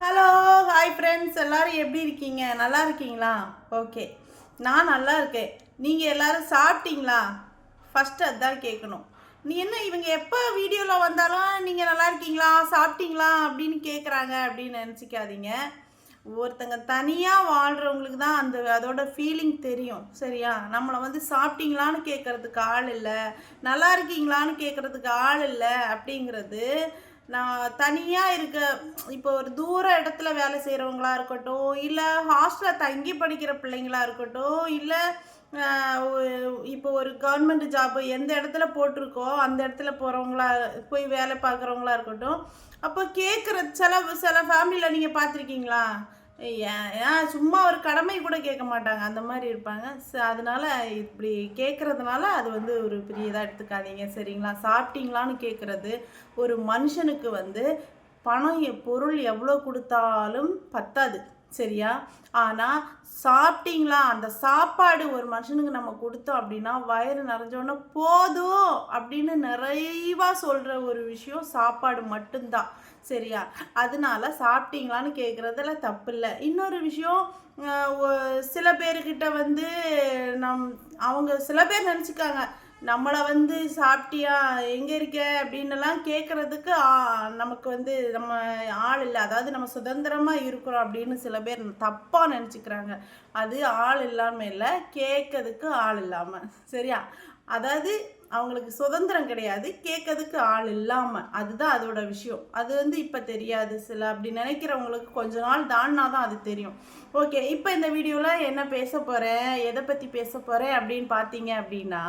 Hello hi friends, எல்லோரும் எப்படி இருக்கீங்க? நல்லா இருக்கீங்களா? ஓகே, நான் நல்லா இருக்கேன். நீங்கள் எல்லோரும் சாப்பிட்டீங்களா? ஃபஸ்ட்டு அதுதான் கேட்கணும். நீ என்ன இவங்க எப்போ வீடியோவில் வந்தாலும் நீங்கள் நல்லா இருக்கீங்களா சாப்பிட்டீங்களா அப்படின்னு கேட்குறாங்க அப்படின்னு நினச்சிக்காதீங்க. ஒருத்தங்க தனியாக வாழ்கிறவங்களுக்கு தான் அதோட ஃபீலிங் தெரியும். சரியா? நம்மளை வந்து சாப்பிட்டீங்களான்னு கேட்குறதுக்கு ஆள் இல்லை, நல்லா இருக்கீங்களான்னு கேட்குறதுக்கு ஆள் இல்லை. அப்படிங்கிறது நான் தனியாக இருக்க, இப்போ ஒரு தூர இடத்துல வேலை செய்கிறவங்களா இருக்கட்டும், இல்லை ஹாஸ்டலில் தங்கி படிக்கிற பிள்ளைங்களா இருக்கட்டும், இல்லை இப்போ ஒரு கவர்மெண்ட் ஜாப்பு எந்த இடத்துல போட்டிருக்கோ அந்த இடத்துல போகிறவங்களா போய் வேலை பார்க்குறவங்களா இருக்கட்டும், அப்போ கேட்குற சில சில ஃபேமிலியில் நீங்கள் பார்த்துருக்கீங்களா? ஏன் சும்மா ஒரு கடமை கூட கேட்க மாட்டாங்க, அந்த மாதிரி இருப்பாங்க. அதனால இப்படி கேட்குறதுனால அது வந்து ஒரு பெரிய இதாக எடுத்துக்காதீங்க. சரிங்களா? சாப்பிட்டீங்களான்னு கேட்குறது ஒரு மனுஷனுக்கு வந்து பணம் பொருள் எவ்வளோ கொடுத்தாலும் பத்தாது. சரியா? ஆனால் சாப்பிட்டீங்களா, அந்த சாப்பாடு ஒரு மனுஷனுக்கு நம்ம கொடுத்தோம் அப்படின்னா வயிறு நிறைஞ்சோன்னா போதும் அப்படின்னு நிறைவாக சொல்கிற ஒரு விஷயம் சாப்பாடு மட்டும்தான். சரியா? அதனால சாப்பிட்டீங்களான்னு கேட்குறதுல தப்பு இல்லை. இன்னொரு விஷயம், சில பேர்கிட்ட வந்து அவங்க சில பேர் நினச்சிக்காங்க நம்மளை வந்து சாப்பிட்டியா எங்கே இருக்க அப்படின்னுலாம் கேட்குறதுக்கு நமக்கு வந்து நம்ம ஆள் இல்லை, அதாவது நம்ம சுதந்திரமாக இருக்கிறோம் அப்படின்னு சில பேர் தப்பாக நினச்சிக்கிறாங்க. அது ஆள் இல்லாமல் இல்லை, கேட்கறதுக்கு ஆள் இல்லாமல். சரியா? அதாவது அவங்களுக்கு சுதந்திரம் கிடையாது, கேட்கறதுக்கு ஆள் இல்லாமல், அதுதான் அதோட விஷயம். அது வந்து இப்போ தெரியாது. சில அப்படி நினைக்கிறவங்களுக்கு கொஞ்ச நாள் தாண்டினா தான் அது தெரியும். ஓகே, இப்போ இந்த வீடியோவில் என்ன பேச போகிறேன், எதை பற்றி பேச போகிறேன் அப்படின்னு பார்த்தீங்க அப்படின்னா,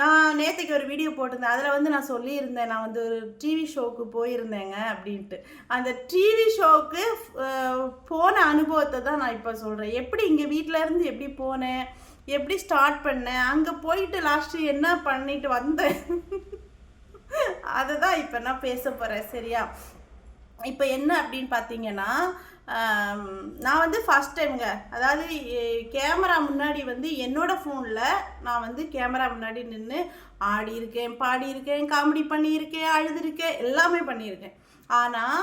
நான் நேற்றுக்கு ஒரு வீடியோ போட்டிருந்தேன். அதில் வந்து நான் சொல்லியிருந்தேன், நான் வந்து ஒரு டிவி ஷோவுக்கு போயிருந்தேங்க அப்படின்ட்டு. அந்த டிவி ஷோவுக்கு போன அனுபவத்தை தான் நான் இப்போ சொல்கிறேன். எப்படி இங்கே வீட்டிலேருந்து எப்படி போனேன், எப்படி ஸ்டார்ட் பண்ணேன், அங்கே போயிட்டு லாஸ்ட்டு என்ன பண்ணிட்டு வந்தேன் அதை தான் இப்போ நான் பேச போகிறேன். சரியா? இப்போ என்ன அப்படின்னு பார்த்தீங்கன்னா, நான் வந்து ஃபஸ்ட் டைம்ங்க, அதாவது கேமரா முன்னாடி வந்து என்னோடய ஃபோனில் நான் வந்து கேமரா முன்னாடி நின்று ஆடியிருக்கேன், பாடியிருக்கேன், காமெடி பண்ணியிருக்கேன், அழுதுருக்கேன், எல்லாமே பண்ணியிருக்கேன். ஆனால்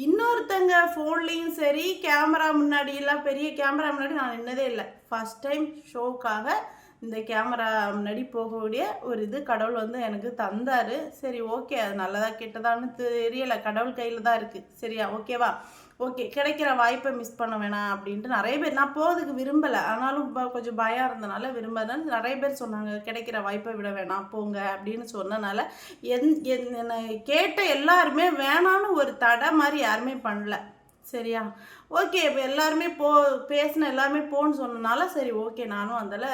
இன்னொருத்தங்க ஃபோன்லேயும் சரி கேமரா முன்னாடியெல்லாம் பெரிய கேமரா முன்னாடி நான் நின்னதே இல்லை. ஃபஸ்ட் டைம் ஷோக்காக இந்த கேமரா முன்னாடி போகக்கூடிய ஒரு இது கடவுள் வந்து எனக்கு தந்தார். சரி, ஓகே, அது நல்லதா கெட்டதான்னு தெரியலை, கடவுள் கையில் தான் இருக்குது. சரியா? ஓகேவா? ஓகே, கிடைக்கிற வாய்ப்பை மிஸ் பண்ண வேணாம் அப்படின்ட்டு நிறைய பேர், நான் போகிறதுக்கு விரும்பலை, ஆனாலும் கொஞ்சம் பயம் இருந்தனால விரும்புறதுனால நிறைய பேர் சொன்னாங்க கிடைக்கிற வாய்ப்பை விட வேணாம் போங்க அப்படின்னு சொன்னனால என்னை கேட்ட எல்லாருமே வேணான்னு ஒரு தடை மாதிரி யாருமே பண்ணல. சரியா? ஓகே, இப்போ எல்லாருமே பேசின எல்லாருமே போன்னு சொன்னனால சரி, ஓகே, நானும் அதில்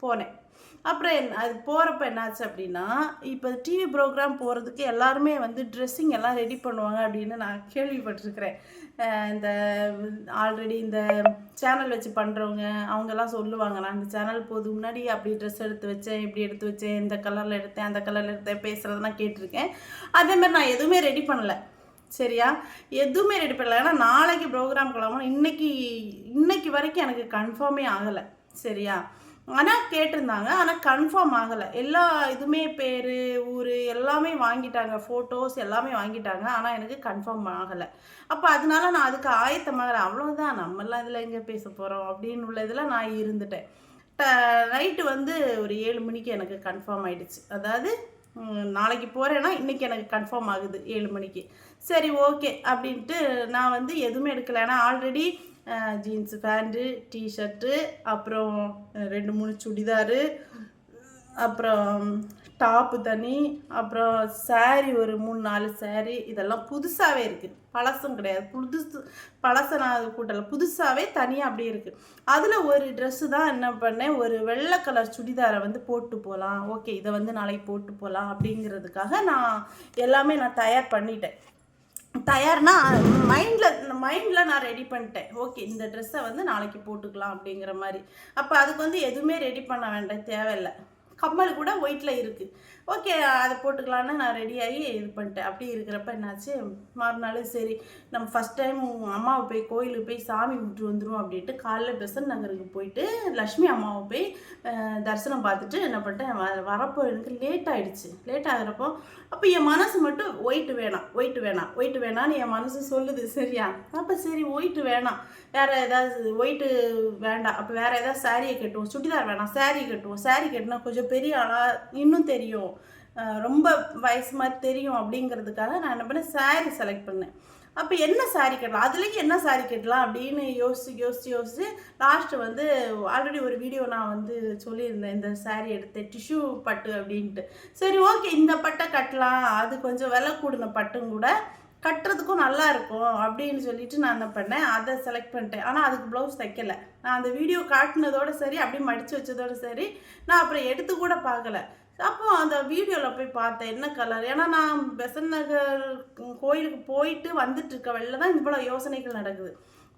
போனேன். அப்புறம் அது போகிறப்ப என்னாச்சு அப்படின்னா, இப்போ டிவி ப்ரோக்ராம் போகிறதுக்கு எல்லாருமே வந்து ட்ரெஸ்ஸிங் எல்லாம் ரெடி பண்ணுவாங்க அப்படின்னு நான் கேள்விப்பட்டிருக்கிறேன். இந்த ஆல்ரெடி இந்த சேனல் வச்சு பண்ணுறவங்க அவங்கெல்லாம் சொல்லுவாங்க, நான் இந்த சேனல் போதும் முன்னாடி அப்படி ட்ரெஸ் எடுத்து வச்சேன், இப்படி எடுத்து வச்சேன், இந்த கலரில் எடுத்தேன், அந்த கலரில் எடுத்தேன், பேசுகிறதெல்லாம் கேட்டிருக்கேன். அதேமாதிரி நான் எதுவுமே ரெடி பண்ணலை. சரியா? எதுவுமே ரெடி பண்ணலை. ஏன்னா நாளைக்கு ப்ரோக்ராம் கிளம்பணும். இன்னைக்கு வரைக்கும் எனக்கு கன்ஃபார்மே ஆகலை. சரியா? ஆனால் கேட்டிருந்தாங்க, ஆனால் கன்ஃபார்ம் ஆகலை. எல்லா இதுவுமே பேர், ஊர் எல்லாமே வாங்கிட்டாங்க, ஃபோட்டோஸ் எல்லாமே வாங்கிட்டாங்க. ஆனால் எனக்கு கன்ஃபார்ம் ஆகலை. அப்போ அதனால நான் அதுக்கு ஆயத்தமாகறேன். அவ்வளோதான், நம்மளாம் இதில் எங்கே பேச போகிறோம் அப்படின்னு உள்ள இதில் நான் இருந்துட்டேன். நைட்டு வந்து ஒரு 7 மணிக்கு எனக்கு கன்ஃபார்ம் ஆகிடுச்சு. அதாவது நாளைக்கு போகிறேன்னா இன்றைக்கி எனக்கு கன்ஃபார்ம் ஆகுது 7 மணிக்கு. சரி, ஓகே அப்படின்ட்டு நான் வந்து எதுவுமே எடுக்கலை. ஏன்னா ஆல்ரெடி ஜீன்ஸு பேண்ட்டு, டிஷர்ட்டு, அப்புறம் 2-3 சுடிதாரு, அப்புறம் டாப்பு தனி, அப்புறம் சாரீ ஒரு 3-4 சாரீ, இதெல்லாம் புதுசாகவே இருக்குது, பழசும் கிடையாது. பழசை நான் கூட்டலை, புதுசாகவே தனியாக அப்படியே இருக்குது. அதில் ஒரு ட்ரெஸ்ஸு தான் என்ன பண்ணேன், ஒரு வெள்ளை கலர் சுடிதாரை வந்து போட்டு போகலாம், ஓகே இதை வந்து நாளைக்கு போட்டு போகலாம் அப்படிங்கிறதுக்காக நான் எல்லாமே தயார் பண்ணிட்டேன். தயார்னா மைண்டில் நான் ரெடி பண்ணிட்டேன். ஓகே, இந்த ட்ரெஸ்ஸை வந்து நாளைக்கு போட்டுக்கலாம் அப்படிங்கிற மாதிரி. அப்போ அதுக்கு வந்து எதுவுமே ரெடி பண்ண வேண்டாம், தேவையில்லை. கம்மல் கூட ஒயிட்டில் இருக்குது. ஓகே அதை போட்டுக்கலான்னு நான் ரெடியாகி இது பண்ணிட்டேன். அப்படி இருக்கிறப்ப என்னாச்சு, மறுநாள் சரி நம்ம ஃபஸ்ட் டைம் அம்மாவை போய் கோயிலுக்கு போய் சாமி கும்பிட்டு வந்துடும் அப்படின்ட்டு காலைல பெசன்ட் நகருக்கு போயிட்டு லக்ஷ்மி அம்மாவை போய் தரிசனம் பார்த்துட்டு என்ன பண்ணிட்டேன், வரப்போ எனக்கு லேட் ஆகிடுச்சு. லேட் ஆகிறப்போ அப்போ என் மனசு மட்டும் ஒயிட்டு வேணான்னு என் மனசு சொல்லுது. சரியா, அப்போ சரி ஒயிட்டு வேணாம், வேறு ஏதாவது ஒயிட்டு வேண்டாம், அப்போ வேறு ஏதாவது சாரியை கட்டுவோம், சுடிதார் வேணாம் சாரீ கட்டுவோம், சாரீ கட்டினா கொஞ்சம் பெரிய ஆளாக இன்னும் தெரியும், ரொம்ப வயசு மாதிரி தெரியும் அப்படிங்கிறதுக்காக நான் என்ன பண்ணேன், சாரீ செலக்ட் பண்ணேன். அப்போ என்ன சாரீ கட்டலாம், அதுலேயும் என்ன சாரீ கட்டலாம் அப்படின்னு யோசிச்சு லாஸ்ட்டு வந்து ஆல்ரெடி ஒரு வீடியோ நான் வந்து சொல்லியிருந்தேன், இந்த சாரீ எடுத்து டிஷ்யூ பட்டு அப்படின்ட்டு. சரி ஓகே இந்த பட்டை கட்டலாம், அது கொஞ்சம் விலை கூடின பட்டும் கூட, கட்டுறதுக்கும் நல்லா இருக்கும் அப்படின்னு சொல்லிட்டு நான் என்ன பண்ணேன், அதை செலக்ட் பண்ணிட்டேன். ஆனால் அதுக்கு ப்ளவுஸ் தைக்கலை. நான் அந்த வீடியோ காட்டினதோடு சரி, அப்படியே மடித்து வச்சதோடு சரி, நான் அப்புறம் எடுத்து கூட பார்க்கல. அப்போ அந்த வீடியோவில் போய் பார்த்தேன் என்ன கலர். ஏன்னா நான் பெசன்ட் நகர் கோயிலுக்கு போயிட்டு வந்துட்டு இருக்க வெளில தான் இவ்வளோ யோசனைகள் நடக்குது.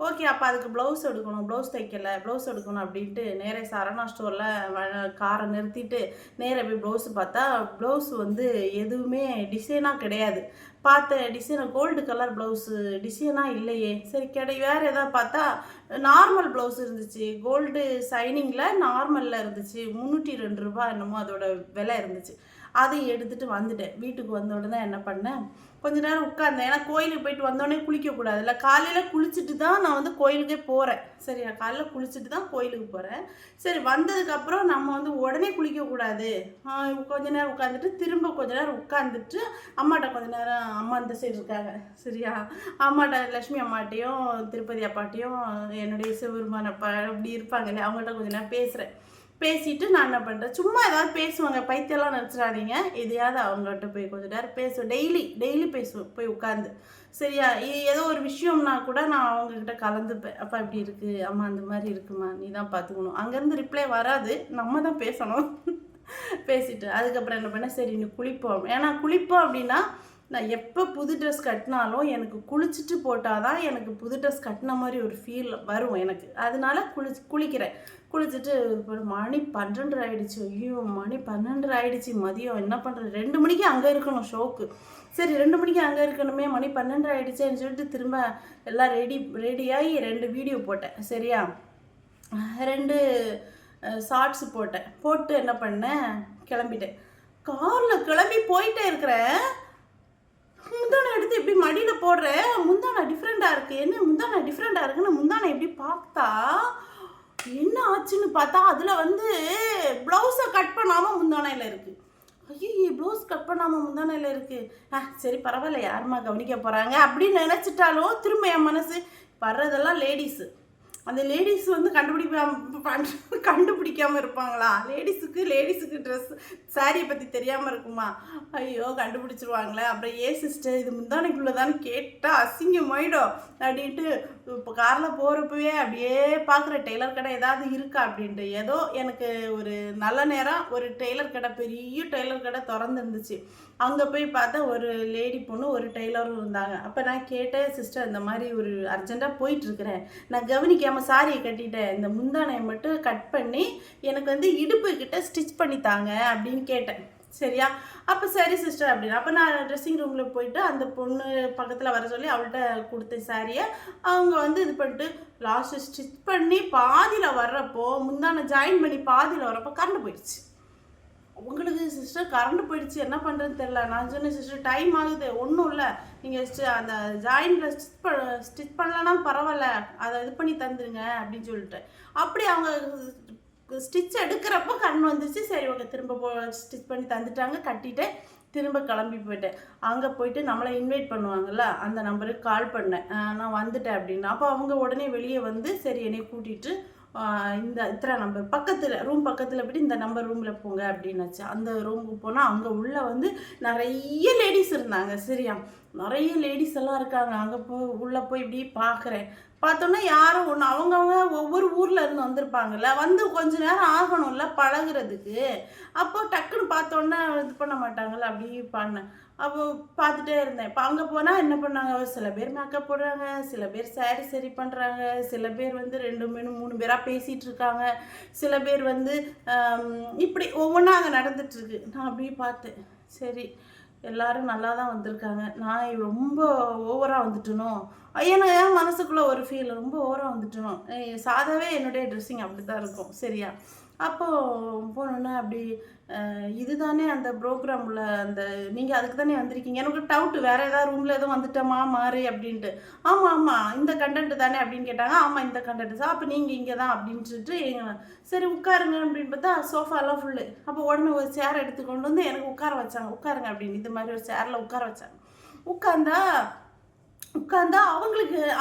ஓகே அப்போ அதுக்கு ப்ளவுஸ் எடுக்கணும், ப்ளவுஸ் தைக்கலை, ப்ளவுஸ் எடுக்கணும் அப்படின்ட்டு நேரே சரணா ஸ்டோரில் காரை நிறுத்திட்டு நேராக போய் ப்ளவுஸு பார்த்தா ப்ளவுஸ் வந்து எதுவுமே டிசைனாக கிடையாது. பார்த்த டிசைனை கோல்டு கலர் ப்ளவுஸு டிசைனாக இல்லையே, சரி வேறு எதாவது பார்த்தா நார்மல் ப்ளவுஸ் இருந்துச்சு, கோல்டு சைனிங்கில் நார்மலில் இருந்துச்சு, 302 ரூபா என்னமோ அதோட விலை இருந்துச்சு. அதையும் எடுத்துகிட்டு வந்துட்டேன். வீட்டுக்கு வந்த உடனே என்ன பண்ணேன், கொஞ்ச நேரம் உட்கார்ந்தேன். ஏன்னா கோயிலுக்கு போயிட்டு வந்தோடனே குளிக்கக்கூடாதுல்ல, காலையில் குளிச்சுட்டு தான் நான் வந்து கோயிலுக்கே போகிறேன். சரியா, காலையில் குளிச்சுட்டு தான் கோயிலுக்கு போகிறேன். சரி வந்ததுக்கப்புறம் நம்ம வந்து உடனே குளிக்கக்கூடாது, கொஞ்ச நேரம் உட்காந்துட்டு திரும்ப கொஞ்ச நேரம் உட்காந்துட்டு அம்மாட்ட கொஞ்ச நேரம், அம்மா இந்த சைடு இருக்காங்க சரியா, அம்மாட்ட லக்ஷ்மி அம்மாட்டையும் திருப்பதி அப்பாட்டையும் என்னுடைய சிவபெருமான அப்பா அப்படி இருப்பாங்க இல்லையா, அவங்கள்ட்ட கொஞ்ச நேரம் பேசிட்டு நான் என்ன பண்ணுறேன், சும்மா ஏதாவது பேசுவாங்க, பைத்தியெல்லாம் நினச்சிடாதீங்க, எதையாவது அவங்ககிட்ட போய் கொஞ்சம் நேரம் பேசுவேன். டெய்லி பேசுவேன் போய் உட்காந்து. சரியா, ஏதோ ஒரு விஷயம்னா கூட நான் அவங்கக்கிட்ட கலந்துப்பேன். அப்பா இப்படி இருக்குது, அம்மா அந்த மாதிரி இருக்குமா, நீ தான் பார்த்துக்கணும். அங்கேருந்து ரிப்ளை வராது, நம்ம தான் பேசணும். பேசிட்டு அதுக்கப்புறம் என்ன பண்ணேன், சரி நீ குளிப்போம். ஏன்னா குளிப்போம் அப்படின்னா நான் எப்போ புது ட்ரெஸ் கட்டினாலும் எனக்கு குளிச்சுட்டு போட்டால் தான் எனக்கு புது ட்ரெஸ் கட்டின மாதிரி ஒரு ஃபீல் வரும் எனக்கு. அதனால குளிக்கிறேன். குளிச்சுட்டு ஒரு மணி 12 ஆகிடுச்சு. ஐயோ மணி 12 ஆகிடுச்சு, மதியம் என்ன பண்ணுறது, 2 மணிக்கு அங்கே இருக்கணும் ஷோக்கு. சரி 2 மணிக்கு அங்கே இருக்கணுமே, மணி 12 ஆகிடுச்சேன்னு சொல்லிட்டு திரும்ப எல்லாம் ரெடியாகி 2 வீடியோ போட்டேன். சரியா, 2 ஷார்ட்ஸ் போட்டு என்ன பண்ணேன், கிளம்பிட்டேன். காரில் கிளம்பி போயிட்டே இருக்கிறேன். முந்தானை எடுத்து இப்படி மடியில் போடுறேன், முந்தானை டிஃப்ரெண்ட்டாக இருக்குது. என்ன முந்தானை டிஃப்ரெண்ட்டாக இருக்குன்னு முந்தானை எப்படி பார்த்தா என்ன ஆச்சுன்னு பார்த்தா அதில் வந்து ப்ளவுஸை கட் பண்ணாமல் முந்தானையில் இருக்குது. ஐயோ ப்ளவுஸ் கட் பண்ணாமல் முந்தானையில் இருக்குது, சரி பரவாயில்ல யாருமா கவனிக்க போகிறாங்க அப்படின்னு நினச்சிட்டாலும் திரும்ப என் மனசு வர்றதெல்லாம் லேடிஸு. அந்த லேடிஸ் வந்து கண்டுபிடிக்காமல் இருப்பாங்களா, லேடிஸுக்கு ட்ரெஸ் சாரியை பற்றி தெரியாமல் இருக்குமா, ஐயோ கண்டுபிடிச்சிருவாங்களே. அப்புறம் சிஸ்டர் இது முந்தானைக்குள்ளே தானே கேட்டால் அசிங்கமாயிடும் அப்படின்ட்டு இப்போ காரில் போகிறப்பவே அப்படியே பார்க்குற டெய்லர் கடை ஏதாவது இருக்கா அப்படின்ட்டு. ஏதோ எனக்கு ஒரு நல்ல நேரம் ஒரு டெய்லர் கடை, பெரிய டெய்லர் கடை திறந்துருந்துச்சு. அங்கே போய் பார்த்தா ஒரு லேடி பொண்ணு ஒரு டெய்லரும் இருந்தாங்க. அப்போ நான் கேட்டேன், சிஸ்டர் இந்த மாதிரி ஒரு அர்ஜெண்ட்டாக போயிட்டுருக்கிறேன், நான் கவனிக்காமல் சாரியை கட்டிட்டேன், இந்த முந்தானையை மட்டும் கட் பண்ணி எனக்கு வந்து இடுப்பு கிட்ட ஸ்டிச் பண்ணி தாங்க அப்படின்னு கேட்டேன். சரியா, அப்போ சரி சிஸ்டர் அப்படின்னு. அப்போ நான் ட்ரெஸ்ஸிங் ரூமில் போயிட்டு அந்த பொண்ணு பக்கத்தில் வர சொல்லி அவள்கிட்ட கொடுத்த சாரியை அவங்க வந்து இது பண்ணிட்டு லாஸ்ட்டு ஸ்டிச் பண்ணி பாதியில் வர்றப்போ, முந்தானை ஜாயின் பண்ணி பாதியில் வர்றப்போ கரண்ட் போயிடுச்சு. உங்களுக்கு சிஸ்டர் கரண்ட் போயிடுச்சு என்ன பண்ணுறதுன்னு தெரில. நான் சொன்னேன் சிஸ்டர் டைம் ஆகுது, ஒன்றும் இல்லை, நீங்கள் அந்த ஜாயின்டில் ஸ்டிச் பண்ணலன்னா பரவாயில்ல, அதை இது பண்ணி தந்துடுங்க அப்படின்னு சொல்லிட்டு. அப்படி அவங்க ஸ்டிச் எடுக்கிறப்போ கண் வந்துச்சு. சரி ஓகே திரும்ப ஸ்டிச் பண்ணி தந்துட்டாங்க, கட்டிட்டு திரும்ப கிளம்பி போயிட்டேன். அங்கே போயிட்டு நம்மளை இன்வைட் பண்ணுவாங்கள்ல அந்த நம்பருக்கு கால் பண்ணேன், நான் வந்துட்டேன் அப்படின்னு. அப்போ அவங்க உடனே வெளியே வந்து சரி என்னை கூட்டிகிட்டு இந்த இத்தனை நம்பர் பக்கத்தில் ரூம் பக்கத்தில் போய்ட்டு இந்த நம்பர் ரூமில் போங்க அப்படின்னாச்சு. அந்த ரூமுக்கு போனால் அங்கே உள்ளே வந்து நிறைய லேடிஸ் இருந்தாங்க. சரியா, நிறைய லேடிஸ் எல்லாம் இருக்காங்க. அங்கே உள்ளே போய் இப்படி பார்க்குறேன். பார்த்தோன்னா யாரும் ஒன்று அவங்கவுங்க ஒவ்வொரு ஊரில் இருந்து வந்திருப்பாங்கல்ல, வந்து கொஞ்ச நேரம் ஆகணும்ல பழகுறதுக்கு. அப்போ டக்குன்னு பார்த்தோன்னே இது பண்ண மாட்டாங்கல்ல, அப்படி பண்ணேன். அப்போ பார்த்துட்டே இருந்தேன். இப்போ அங்கே போனால் என்ன பண்ணாங்க, சில பேர் மேக்கப் போடுறாங்க, சில பேர் சாரி சரி பண்ணுறாங்க, சில பேர் வந்து 2 3 பேராக பேசிகிட்டு இருக்காங்க, சில பேர் வந்து இப்படி ஒவ்வொன்றா அங்கே நடந்துட்டுருக்கு. நான் அப்படியே பார்த்தேன், சரி எல்லாரும் நல்லா தான் வந்திருக்காங்க, நான் ரொம்ப ஓவராக வந்துட்டனோ, ஏன்னா என் மனசுக்குள்ளே ஒரு ஃபீல் ரொம்ப ஓவராக வந்துட்டனோ. சாதாவே என்னுடைய ட்ரெஸ்ஸிங் அப்படி தான் இருக்கும் சரியா. அப்போது போனோன்னே அப்படி இதுதானே அந்த ப்ரோக்ராமில் அந்த நீங்கள் அதுக்கு தானே வந்திருக்கீங்க, எனக்கு டவுட்டு வேறு ஏதாவது ரூமில் எதுவும் வந்துட்டோமா மாறி அப்படின்ட்டு. ஆமாம் ஆமாம் இந்த கண்டென்ட் தானே அப்படின்னு கேட்டாங்க. ஆமாம் இந்த கண்டென்ட் சார், அப்போ நீங்கள் இங்கே தான் அப்படின்னு சொல்லிட்டு சரி உட்காருங்க அப்படின்னு பார்த்தா சோஃபாலாம் ஃபுல்லு. அப்போ உடனே ஒரு சேர் எடுத்து கொண்டு வந்து எனக்கு உட்கார வச்சாங்க, உட்காருங்க அப்படின்னு. இது மாதிரி ஒரு சேரில் உட்கார வச்சாங்க. உட்காந்தா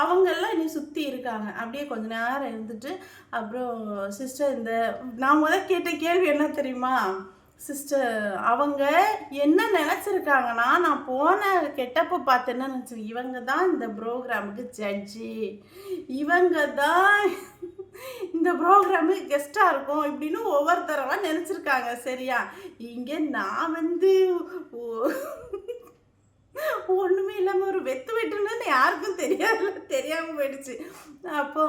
அவங்கெல்லாம் என்னை சுற்றி இருக்காங்க. அப்படியே கொஞ்ச நேரம் இருந்துட்டு அப்புறம் சிஸ்டர் நான் கேட்ட கேள்வி என்ன தெரியுமா, சிஸ்டர் அவங்க என்ன நினச்சிருக்காங்கன்னா, நான் போன கெட்டப்போ பார்த்து என்ன நினச்சிருக்கேன், இவங்க தான் இந்த ப்ரோக்ராமுக்கு ஜட்ஜி, இவங்க தான் இந்த ப்ரோக்ராமுக்கு கெஸ்ட்டாக இருக்கும் இப்படின்னு ஒவ்வொருத்தரவா நினச்சிருக்காங்க சரியா. இங்கே நான் ஒன்றுமே இல்லாமல் ஒரு வெட்டுன்னு யாருக்கும் தெரியாமல் போயிடுச்சு. அப்போ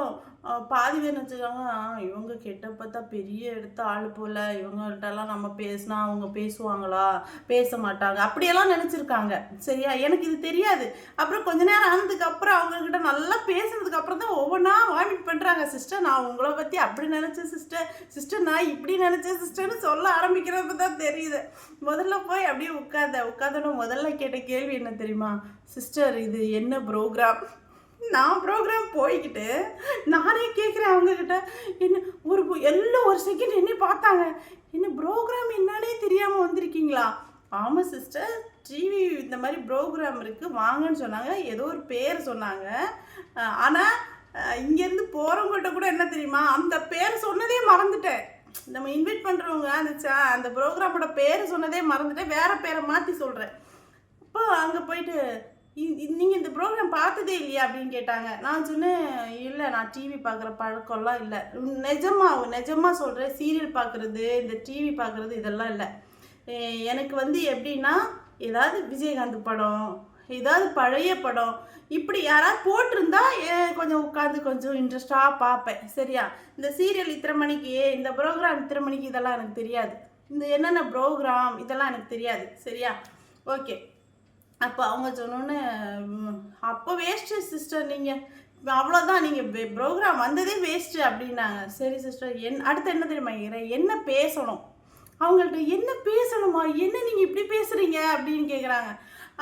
பாதி பேர் வச்சுக்காங்க, இவங்க கெட்ட பார்த்தா பெரிய எடுத்த ஆள் போல், இவங்கள்ட்டெல்லாம் நம்ம பேசினா அவங்க பேசுவாங்களா, பேச மாட்டாங்க அப்படியெல்லாம் நினச்சிருக்காங்க சரியா. எனக்கு இது தெரியாது. அப்புறம் கொஞ்ச நேரம் ஆனதுக்கப்புறம் அவங்கக்கிட்ட நல்லா பேசுனதுக்கப்புறம் தான் ஒவ்வொன்றா வாமிட் பண்ணுறாங்க. சிஸ்டர் நான் உங்களை பற்றி அப்படி நினச்சேன் சிஸ்டர் நான் இப்படி நினச்சேன் சிஸ்டர்னு சொல்ல ஆரம்பிக்கிறப்ப தான் தெரியுது. முதல்ல போய் அப்படியே உட்காந்தோன்னு முதல்ல கேட்ட கேள்வி என்ன தெரியுமா, சிஸ்டர் இது என்ன ப்ரோக்ராம். நான் ப்ரோக்ராம் போய்கிட்டு நானே கேட்குறேன் அவங்கக்கிட்ட, என்ன எல்லாம் ஒரு செகண்ட் என்னை பார்த்தாங்க, என்ன ப்ரோக்ராம் என்னன்னே தெரியாமல் வந்திருக்கீங்களா. ஆமாம் சிஸ்டர் டிவி இந்த மாதிரி ப்ரோக்ராம் இருக்குது வாங்கன்னு சொன்னாங்க, ஏதோ ஒரு பேர் சொன்னாங்க. ஆனால் இங்கேருந்து போகிறவங்கள்ட்ட கூட என்ன தெரியுமா, அந்த பேர் சொன்னதே மறந்துட்டேன். நம்ம இன்வைட் பண்ணுறவங்க அந்த ப்ரோக்ராமோட பேர் சொன்னதே மறந்துட்டேன், வேறு பேரை மாற்றி சொல்கிறேன். அப்போ அங்கே போயிட்டு நீங்கள் இந்த ப்ரோக்ராம் பார்த்ததே இல்லையா அப்படின்னு கேட்டாங்க. நான் சொன்னேன், இல்லை நான் டிவி பார்க்குற பழக்கம்லாம் இல்லை, நிஜமாக சொல்கிறேன், சீரியல் பார்க்குறது இந்த டிவி பார்க்குறது இதெல்லாம் இல்லை. எனக்கு எப்படின்னா ஏதாவது விஜயகாந்த் படம், ஏதாவது பழைய படம் இப்படி யாராவது போட்டிருந்தா கொஞ்சம் உட்காந்து கொஞ்சம் இன்ட்ரெஸ்டாக பார்ப்பேன் சரியா. இந்த சீரியல் இத்தனை மணிக்கு, இந்த ப்ரோக்ராம் இத்தனை மணிக்கு இதெல்லாம் எனக்கு தெரியாது. இந்த என்னென்ன ப்ரோக்ராம் இதெல்லாம் எனக்கு தெரியாது சரியா. ஓகே, அப்போ அவங்க சொன்னோன்னே, அப்போ வேஸ்ட்டு சிஸ்டர், நீங்கள் அவ்வளோதான், நீங்கள் ப்ரோக்ராம் வந்ததே வேஸ்ட்டு அப்படின்னாங்க. சரி சிஸ்டர் அடுத்து என்ன தெரியுமா என்ன பேசணும், அவங்கள்ட்ட என்ன பேசணுமா, என்ன நீங்கள் இப்படி பேசுகிறீங்க அப்படின்னு கேட்குறாங்க.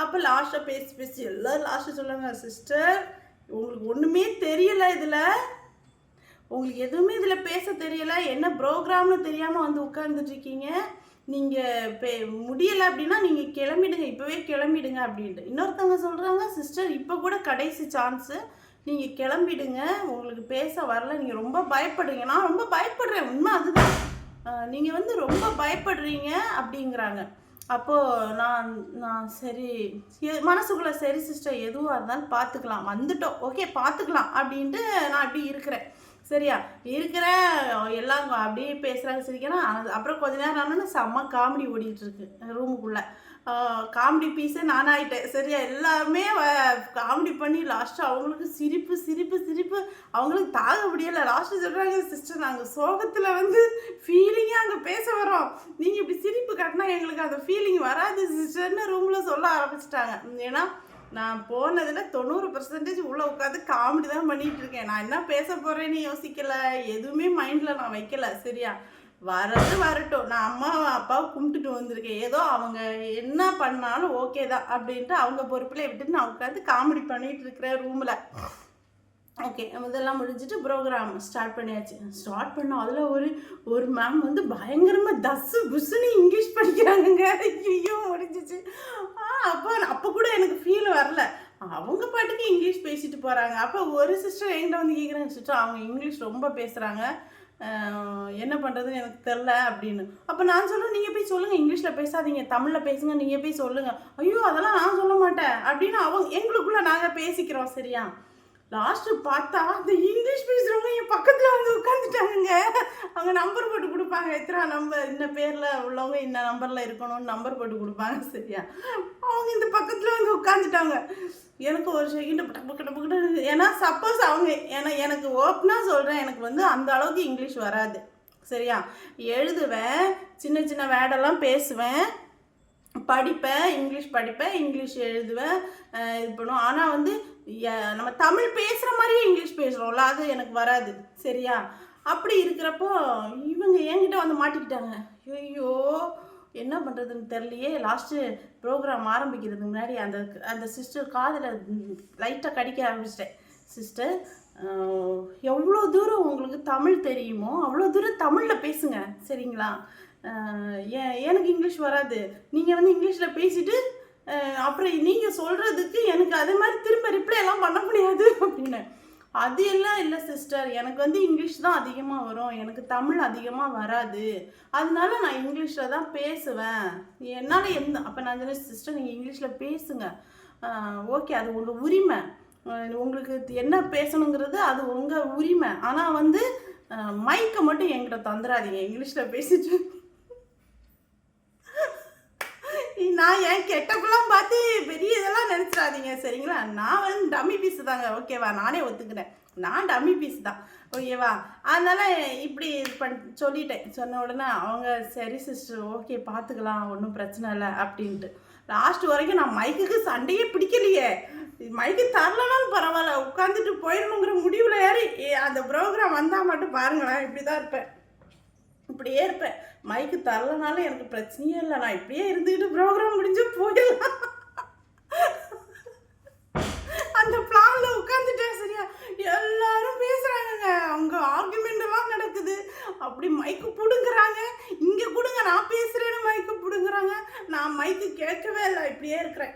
அப்போ லாஸ்ட்டாக பேசி எல்லோரும் லாஸ்ட்டாக சொல்லுவாங்க, சிஸ்டர் உங்களுக்கு ஒன்றுமே தெரியலை, உங்களுக்கு எதுவுமே இதில் பேச தெரியலை, என்ன ப்ரோக்ராம்னு தெரியாமல் வந்து உட்காந்துட்ருக்கீங்க, நீங்கள் முடியலை அப்படின்னா நீங்கள் கிளம்பிடுங்க, இப்போவே கிளம்பிடுங்க அப்படின்ட்டு. இன்னொருத்தவங்க சொல்கிறாங்க, சிஸ்டர் இப்போ கூட கடைசி சான்ஸு, நீங்கள் கிளம்பிடுங்க, உங்களுக்கு பேச வரல, நீங்கள் ரொம்ப பயப்படுறீங்க. நான் ரொம்ப பயப்படுறேன், உண்மை அதுதான், நீங்கள் ரொம்ப பயப்படுறீங்க அப்படிங்கிறாங்க. அப்போது நான் சரி மனசுக்குள்ளே சரி சிஸ்டர் எதுவாக இருந்தாலும் பார்த்துக்கலாம், வந்துட்டோம் ஓகே பார்த்துக்கலாம் அப்படின்ட்டு நான் அப்படி இருக்கிறேன் சரியா. இருக்கிறேன் எல்லாம் அப்படியே பேசுகிறாங்க சிரிக்கிறேன். அப்புறம் கொஞ்ச நேரம் ஆனோன்னு செம்ம காமெடி ஓடிட்டுருக்கு ரூமுக்குள்ளே. காமெடி பீஸே நானாயிட்டேன் சரியா. எல்லாருமே காமெடி பண்ணி லாஸ்ட்டு அவங்களுக்கு சிரிப்பு அவங்களுக்கு தாங்க முடியலை. லாஸ்ட்டு சொல்கிறாங்க, சிஸ்டர் நாங்கள் சோகத்தில் ஃபீலிங்காக அங்கே பேச வரோம், நீங்கள் இப்படி சிரிப்பு காட்டினா எங்களுக்கு அந்த ஃபீலிங் வராது சிஸ்டர்னு ரூமில் சொல்ல ஆரம்பிச்சிட்டாங்க. ஏன்னா நான் போனதில் 90% உள்ளே உட்காந்து காமெடி தான் பண்ணிகிட்டு இருக்கேன். நான் என்ன பேச போகிறேன்னு யோசிக்கலை, எதுவுமே மைண்டில் நான் வைக்கலை சரியா. வரட்டும், நான் அம்மா அப்பாவை கும்பிட்டுட்டு வந்திருக்கேன், ஏதோ அவங்க என்ன பண்ணாலும் ஓகே தான் அப்படின்ட்டு அவங்க பொறுப்பில் விட்டுட்டு நான் உட்காந்து காமெடி பண்ணிகிட்டு இருக்கிறேன் ரூமில். ஓகே, இதெல்லாம் முடிஞ்சிட்டு ப்ரோக்ராம் ஸ்டார்ட் பண்ணியாச்சு. ஸ்டார்ட் பண்ணோம், அதில் ஒரு மேம் பயங்கரமாக தஸ்ஸு புஸ்ஸுன்னு இங்கிலீஷ் படிக்கிறாங்கங்க. ஐயோ முடிஞ்சிச்சு. அப்போ கூட எனக்கு ஃபீல் வரல, அவங்க பாட்டுக்கு இங்கிலீஷ் பேசிட்டு போகிறாங்க. அப்போ ஒரு சிஸ்டர் என்கிட்ட கேட்குறாங்க, சிஸ்டர் அவங்க இங்கிலீஷ் ரொம்ப பேசுகிறாங்க, என்ன பண்ணுறதுன்னு எனக்கு தெரில அப்படின்னு. அப்போ நான் சொல்லுவேன், நீங்கள் போய் சொல்லுங்கள், இங்கிலீஷில் பேசாதீங்க, தமிழில் பேசுங்க, நீங்கள் போய் சொல்லுங்கள். ஐயோ அதெல்லாம் நான் சொல்ல மாட்டேன் அப்படின்னு எங்களுக்குள்ளே நாங்கள் பேசிக்கிறோம் சரியா. லாஸ்ட்டு பார்த்தா அந்த இங்கிலீஷ் பேசுகிறவங்க என் பக்கத்தில் வந்து உட்காந்துட்டாங்க. அவங்க நம்பர் போட்டு கொடுப்பாங்க, எத்தனை நம்பர் இந்த பேரில் உள்ளவங்க இந்த நம்பரில் இருக்கணும்னு நம்பர் போட்டு கொடுப்பாங்க. சரியா, அவங்க இந்த பக்கத்தில் வந்து உட்காந்துட்டாங்க. எனக்கு ஒரு செகண்ட் பட்டு ஏன்னா சப்போஸ் அவங்க எனக்கு ஓப்பனாக சொல்கிறேன், எனக்கு வந்து அந்த அளவுக்கு இங்கிலீஷ் வராது. சரியா, எழுதுவேன், சின்ன சின்ன வேர்டெல்லாம் பேசுவேன், படிப்பேன், இங்கிலீஷ் எழுதுவேன், இது பண்ணுவோம். ஆனால் வந்து நம்ம தமிழ் பேசுகிற மாதிரியே இங்கிலீஷ் பேசுகிறோம்ல, அது எனக்கு வராது. சரியா, அப்படி இருக்கிறப்போ இவங்க என்கிட்ட வந்து மாட்டிக்கிட்டாங்க. ஐயோ என்ன பண்ணுறதுன்னு தெரியலையே. லாஸ்ட்டு ப்ரோக்ராம் ஆரம்பிக்கிறதுக்கு முன்னாடி அந்த சிஸ்டர் காதில் லைட்டாக கடிக்க ஆரம்பிச்சிட்டேன். சிஸ்டர், எவ்வளோ தூரம் உங்களுக்கு தமிழ் தெரியுமோ அவ்வளோ தூரம் தமிழில் பேசுங்க, சரிங்களா? எனக்கு இங்கிலீஷ் வராது, நீங்கள் வந்து இங்கிலீஷில் பேசிட்டு அப்புறம் நீங்கள் சொல்கிறதுக்கு எனக்கு அதே மாதிரி திரும்ப ரிப்ளை எல்லாம் பண்ண முடியாது அப்படின்னு. அது எல்லாம் இல்லை சிஸ்டர், எனக்கு வந்து இங்கிலீஷ் தான் அதிகமாக வரும், எனக்கு தமிழ் அதிகமாக வராது, அதனால நான் இங்கிலீஷில் தான் பேசுவேன். என்னால் அப்போ நான் சொன்னேன், சிஸ்டர் நீங்கள் இங்கிலீஷில் பேசுங்க, ஓகே, அது உங்கள் உரிமை, உங்களுக்கு என்ன பேசணுங்கிறது அது உங்கள் உரிமை. ஆனால் வந்து மைக்கை மட்டும் என்கிட்ட தந்துடாதீங்க இங்கிலீஷில் பேசிட்டு. நான் என் கெட்டப்பெல்லாம் பார்த்து பெரிய இதெல்லாம் நினச்சிடாதீங்க, சரிங்களா? நான் வந்து டம்மி பீஸ் தாங்க, ஓகேவா? நானே ஒத்துக்கிறேன், நான் டம்மி பீஸ் தான், ஓகேவா? அதனால் இப்படி சொல்லிட்டேன். சொன்ன உடனே அவங்க சரி சிஸ்டர், ஓகே பார்த்துக்கலாம், ஒன்றும் பிரச்சனை இல்லை அப்படின்ட்டு. லாஸ்ட் வரைக்கும் நான் மைக்குக்கு சண்டையே பிடிக்கலையே, மைக்கு தரலனாலும் பரவாயில்ல, உட்காந்துட்டு போயிடணுங்கிற முடிவில் ஏறி அந்த ப்ரோக்ராம் வந்தால் மட்டும் பாருங்களேன், இப்படி தான் இருப்பேன், இப்படியே இருப்பேன். மைக்கு தரலனாலும் எனக்கு பிரச்சனையே இல்லை, நான் இப்படியே இருந்துக்கிட்டு ப்ரோக்ராம் முடிஞ்சு போயிடலாம் அந்த பிளானில் உட்காந்துட்டேன். சரியா, எல்லாரும் பேசுகிறாங்கங்க, அவங்க ஆர்குமெண்ட் எல்லாம் நடக்குது. அப்படி மைக்கு பிடுங்குறாங்க, இங்கே கொடுங்க நான் பேசுகிறேன்னு மைக்கு பிடுங்குறாங்க. நான் மைக்கு கேட்கவே இல்லை, இப்படியே இருக்கிறேன்,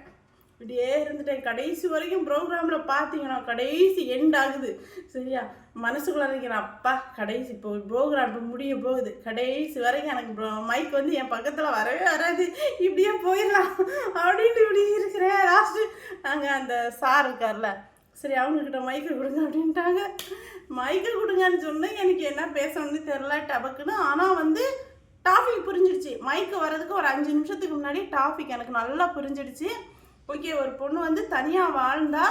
இப்படியே இருந்துட்டேன். கடைசி வரைக்கும் ப்ரோக்ராமில் பார்த்தீங்கன்னா கடைசி எண்ட் ஆகுது. சரியா, மனசுக்குள்ள நினைக்கிறேன், அப்பா கடைசி இப்போ ப்ரோக்ராம் முடிய போகுது, கடைசி வரைக்கும் எனக்கு மைக் வந்து என் பக்கத்தில் வரவே வராது, இப்படியே போயிடலாம் அப்படின்னு இப்படி இருக்கிறேன். லாஸ்ட்டு நாங்கள் அந்த சார் இருக்கார்ல, சரி அவங்கக்கிட்ட மைக்கு கொடுங்க அப்படின்ட்டாங்க. மைக்கு கொடுங்கன்னு சொன்னேன், எனக்கு என்ன பேசணும்னு தெரில டபக்குன்னு. ஆனால் வந்து டாபிக் புரிஞ்சிடுச்சு, மைக்கு வர்றதுக்கு ஒரு 5 நிமிஷத்துக்கு முன்னாடி டாபிக் எனக்கு நல்லா புரிஞ்சிடுச்சு. ஓகே, ஒரு பொண்ணு வந்து தனியாக வாழ்ந்தா,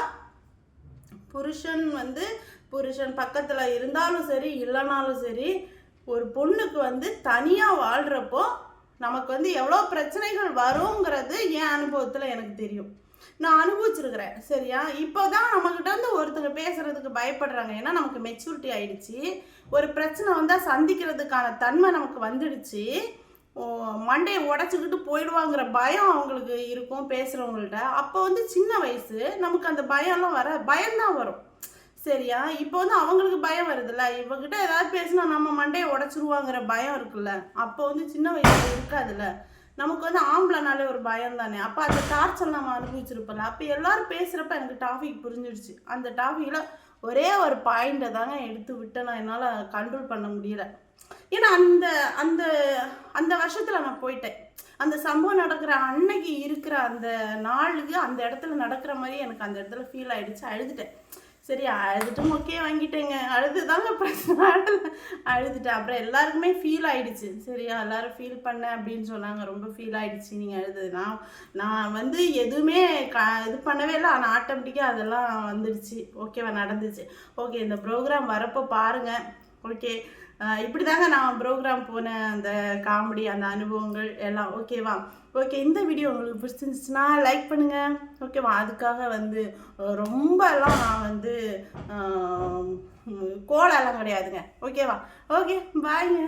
புருஷன் பக்கத்தில் இருந்தாலும் சரி இல்லைனாலும் சரி, ஒரு பொண்ணுக்கு வந்து தனியாக வாழ்கிறப்போ நமக்கு வந்து எவ்வளோ பிரச்சனைகள் வருங்கிறது என் அனுபவத்தில் எனக்கு தெரியும், நான் அனுபவிச்சிருக்கிறேன். சரியா, இப்போ தான் நம்மக்கிட்ட வந்து ஒருத்தங்க பேசுகிறதுக்கு பயப்படுறாங்க, ஏன்னா நமக்கு மெச்சூரிட்டி ஆகிடுச்சு. ஒரு பிரச்சனை வந்தால் சந்திக்கிறதுக்கான தன்மை நமக்கு வந்துடுச்சு. மண்டையை உடச்சிக்கிட்டு போயிடுவாங்கிற பயம் அவங்களுக்கு இருக்கும் பேசுகிறவங்கள்ட்ட. அப்போ வந்து சின்ன வயசு நமக்கு அந்த பயம்லாம் பயம்தான் வரும். சரியா, இப்போ வந்து அவங்களுக்கு பயம் வருதுல்ல, இவங்கிட்ட ஏதாவது பேசினா நம்ம மண்டையை உடச்சிருவாங்கிற பயம் இருக்குல்ல, அப்போ வந்து சின்ன வயசுல இருக்காதுல்ல. நமக்கு வந்து ஆம்பளைனாலே ஒரு பயம் தானே, அப்போ அந்த டார்ச்சர் நம்ம அனுபவிச்சிருப்போம்ல. அப்போ எல்லாரும் பேசுகிறப்ப எனக்கு டாபிக் புரிஞ்சிடுச்சு. அந்த டாபிக்கில் ஒரே ஒரு பாயிண்ட்டை தாங்க எடுத்து விட்டு நான் என்னால் கண்ட்ரோல் பண்ண முடியல. ஏன்னா அந்த அந்த அந்த வருஷத்தில் நான் போயிட்டேன். அந்த சம்பவம் நடக்கிற அன்னைக்கு இருக்கிற அந்த நாளுக்கு அந்த இடத்துல நடக்கிற மாதிரி எனக்கு அந்த இடத்துல ஃபீல் ஆகிடுச்சு. அழுதுட்டேன். சரி, அழுதுட்டு மொக்கையே வாங்கிட்டேங்க, அழுதுதாங்க பிரச்சனை, அழுதுட்டேன். அப்புறம் எல்லாருக்குமே ஃபீல் ஆகிடுச்சு. சரியா, எல்லோரும் ஃபீல் பண்ணேன் அப்படின்னு சொன்னாங்க, ரொம்ப ஃபீல் ஆகிடுச்சு நீங்கள் அழுது. நான் வந்து எதுவுமே இது பண்ணவே இல்லை, ஆனால் ஆட்டோமேட்டிக்காக அதெல்லாம் வந்துடுச்சு. ஓகேவா, நடந்துச்சு. ஓகே, இந்த ப்ரோக்ராம் வரப்போ பாருங்கள். ஓகே, இப்படி தாங்க நான் ப்ரோக்ராம் போனேன், அந்த காமெடி, அந்த அனுபவங்கள் எல்லாம். ஓகேவா, ஓகே, இந்த வீடியோ உங்களுக்கு பிடிச்சிருந்துச்சுன்னா லைக் பண்ணுங்கள். ஓகேவா, அதுக்காக வந்து ரொம்பலாம் நான் வந்து கோலெல்லாம் கிடையாதுங்க. ஓகேவா, ஓகே, பாய்ங்க.